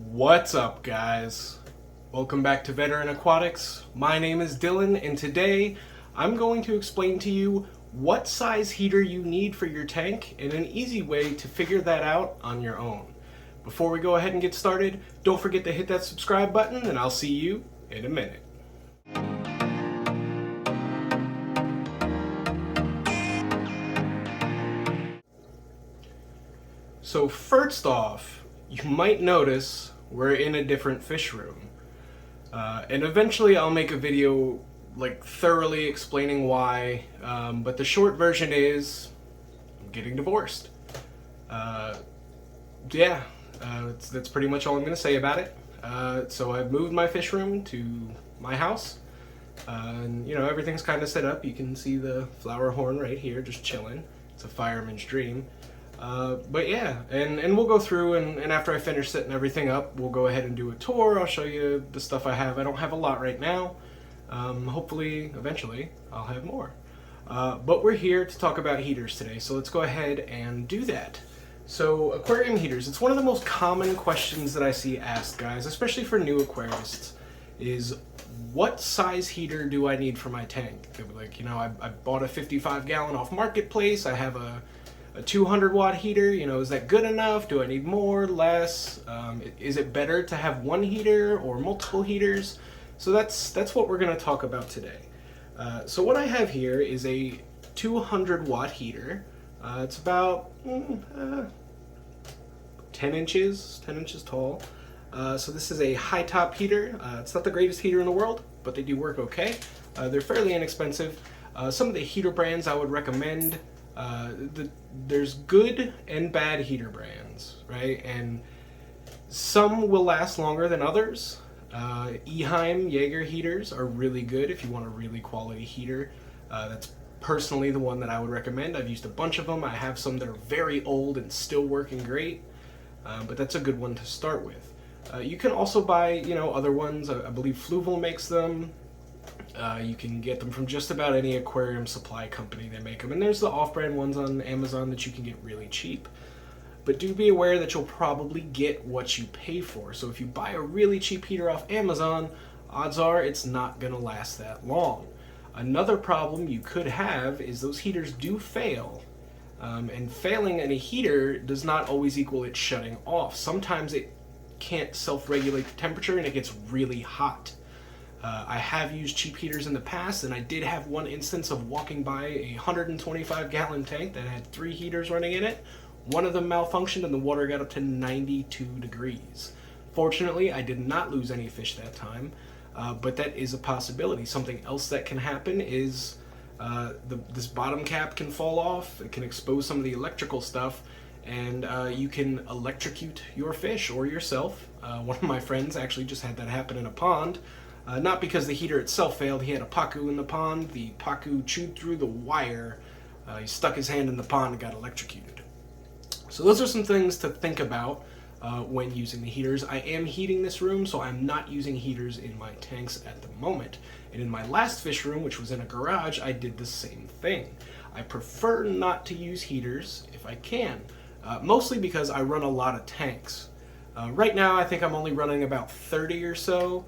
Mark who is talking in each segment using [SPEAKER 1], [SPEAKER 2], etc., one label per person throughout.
[SPEAKER 1] What's up, guys? Welcome back to Veteran Aquatics. My name is Dylan, and today I'm going to explain to you what size heater you need for your tank and an easy way to figure that out on your own. Before we go ahead and get started, don't forget to hit that subscribe button, and I'll see you in a minute. So first off, you might notice we're in a different fish room. And eventually I'll make a video thoroughly explaining why, but the short version is I'm getting divorced. That's pretty much all I'm going to say about it. So I've moved my fish room to my house, and everything's kind of set up. You can see the flower horn right here just chilling. It's a fireman's dream. But yeah, and we'll go through, and after I finish setting everything up, we'll go ahead and do a tour. I'll show you the stuff I have. I don't have a lot right now. Hopefully, eventually, I'll have more. But we're here to talk about heaters today, so let's go ahead and do that. So, aquarium heaters, it's one of the most common questions that I see asked, guys, especially for new aquarists, is what size heater do I need for my tank? They'll be like, I bought a 55-gallon off Marketplace, I have a 200-watt heater, is that good enough? Do I need more, less? Is it better to have one heater or multiple heaters? So that's what we're going to talk about today. So what I have here is a 200-watt heater. It's about 10 inches tall. So this is a high-top heater. It's not the greatest heater in the world, but they do work okay. They're fairly inexpensive. Some of the heater brands I would recommend, there's good and bad heater brands, right? And some will last longer than others. Eheim Jaeger heaters are really good if you want a really quality heater. That's personally the one that I would recommend. I've used a bunch of them. I have some that are very old and still working great, but that's a good one to start with. You can also buy, other ones. I believe Fluval makes them. You can get them from just about any aquarium supply company. They make them, and there's the off-brand ones on Amazon that you can get really cheap. But do be aware that you'll probably get what you pay for. So if you buy a really cheap heater off Amazon, odds are it's not going to last that long. Another problem you could have is those heaters do fail. And failing in a heater does not always equal it shutting off. Sometimes it can't self-regulate the temperature and it gets really hot. I have used cheap heaters in the past, and I did have one instance of walking by a 125-gallon tank that had 3 heaters running in it. One of them malfunctioned and the water got up to 92 degrees. Fortunately, I did not lose any fish that time, but that is a possibility. Something else that can happen is this bottom cap can fall off. It can expose some of the electrical stuff, and you can electrocute your fish or yourself. One of my friends actually just had that happen in a pond. Not because the heater itself failed. He had a pacu in the pond. The pacu chewed through the wire. He stuck his hand in the pond and got electrocuted. So those are some things to think about when using the heaters. I am heating this room, so I'm not using heaters in my tanks at the moment. And in my last fish room, which was in a garage, I did the same thing. I prefer not to use heaters if I can, mostly because I run a lot of tanks. Right now, I think I'm only running about 30 or so.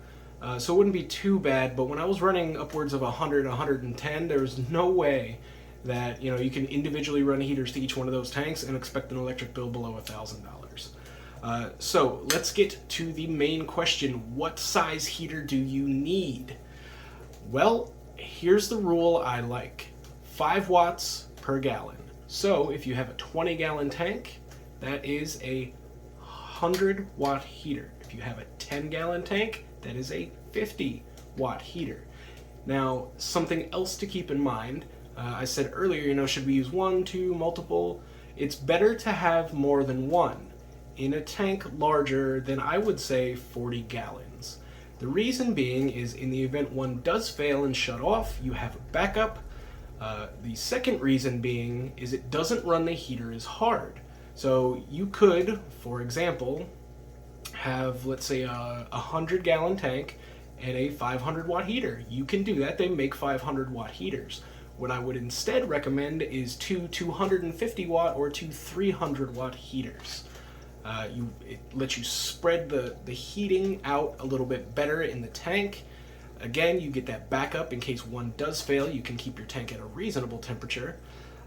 [SPEAKER 1] So it wouldn't be too bad, but when I was running upwards of 100, 110, there was no way that you can individually run heaters to each one of those tanks and expect an electric bill below $1,000. So let's get to the main question: what size heater do you need? Well, here's the rule I like: 5 watts per gallon. So if you have a 20-gallon tank, that is a 100-watt heater. If you have a 10-gallon tank, that is a 50-watt heater. Now, something else to keep in mind, I said earlier, should we use one, two, multiple? It's better to have more than one in a tank larger than, I would say, 40 gallons. The reason being is in the event one does fail and shut off, you have a backup. The second reason being is it doesn't run the heater as hard. So you could, for example, have, let's say, a 100-gallon tank and a 500-watt heater. You can do that. They make 500-watt heaters. What I would instead recommend is 2 250-watt or 2 300-watt heaters. It lets you spread the heating out a little bit better in the tank. Again, you get that backup in case one does fail. You can keep your tank at a reasonable temperature.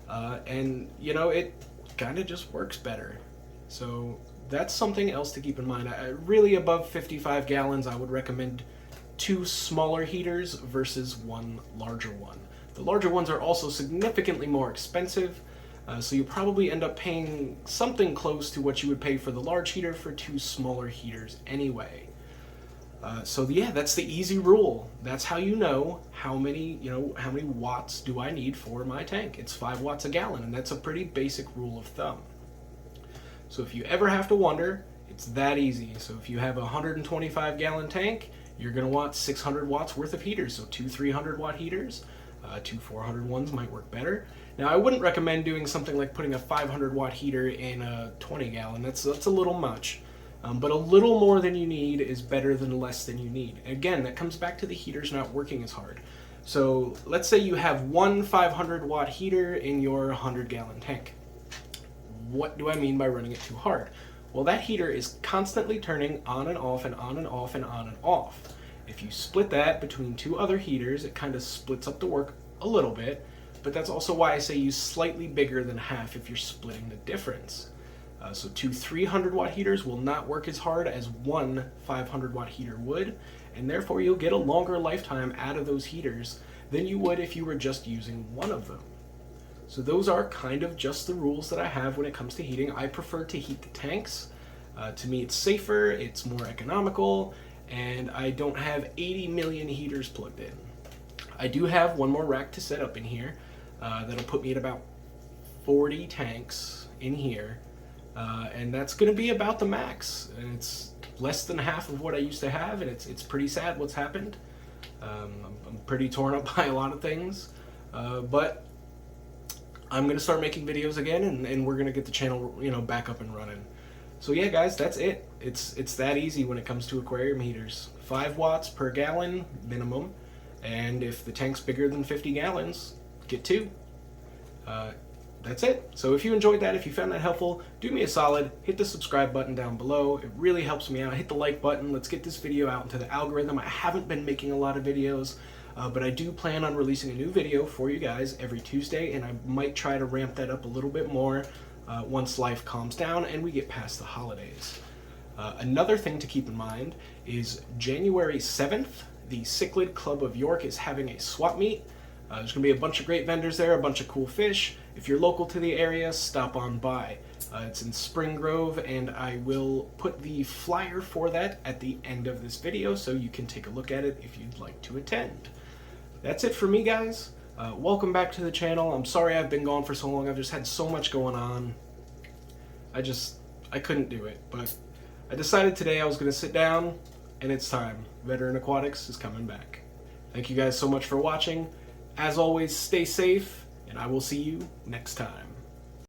[SPEAKER 1] And, you know, it kind of just works better. So that's something else to keep in mind. Really above 55 gallons, I would recommend 2 smaller heaters versus 1 larger one. The larger ones are also significantly more expensive, so you'll probably end up paying something close to what you would pay for the large heater for 2 smaller heaters anyway. So yeah, that's the easy rule. That's how you know how many watts do I need for my tank. It's 5 watts a gallon, and that's a pretty basic rule of thumb. So if you ever have to wonder, it's that easy. So if you have a 125 gallon tank, you're going to want 600 watts worth of heaters. So 2 300 watt heaters, 2 400 ones might work better. Now I wouldn't recommend doing something like putting a 500 watt heater in a 20 gallon. That's a little much. But a little more than you need is better than less than you need. Again, that comes back to the heaters not working as hard. So let's say you have one 500 watt heater in your 100 gallon tank. What do I mean by running it too hard? Well, that heater is constantly turning on and off and on and off and on and off. If you split that between 2 other heaters, it kind of splits up the work a little bit, but that's also why I say use slightly bigger than half if you're splitting the difference. So 2 300 watt heaters will not work as hard as one 500 watt heater would, and therefore you'll get a longer lifetime out of those heaters than you would if you were just using one of them. So those are kind of just the rules that I have when it comes to heating. I prefer to heat the tanks. To me, it's safer, it's more economical, and I don't have 80 million heaters plugged in. I do have one more rack to set up in here. That'll put me at about 40 tanks in here. And that's going to be about the max. And it's less than half of what I used to have, and it's pretty sad what's happened. I'm pretty torn up by a lot of things. But I'm going to start making videos again, and we're going to get the channel, back up and running. So yeah, guys, that's it. It's that easy when it comes to aquarium heaters. 5 watts per gallon minimum, and if the tank's bigger than 50 gallons, get 2. That's it. So if you enjoyed that, if you found that helpful, do me a solid, hit the subscribe button down below. It really helps me out. Hit the like button. Let's get this video out into the algorithm. I haven't been making a lot of videos, but I do plan on releasing a new video for you guys every Tuesday, and I might try to ramp that up a little bit more once life calms down and we get past the holidays. Another thing to keep in mind is January 7th, the Cichlid Club of York is having a swap meet. There's going to be a bunch of great vendors there, a bunch of cool fish. If you're local to the area, stop on by. It's in Spring Grove, and I will put the flyer for that at the end of this video so you can take a look at it if you'd like to attend. That's it for me, guys. Welcome back to the channel. I'm sorry I've been gone for so long. I've just had so much going on. I couldn't do it, but I decided today I was going to sit down, and it's time. Veteran Aquatics is coming back. Thank you guys so much for watching. As always, stay safe, and I will see you next time.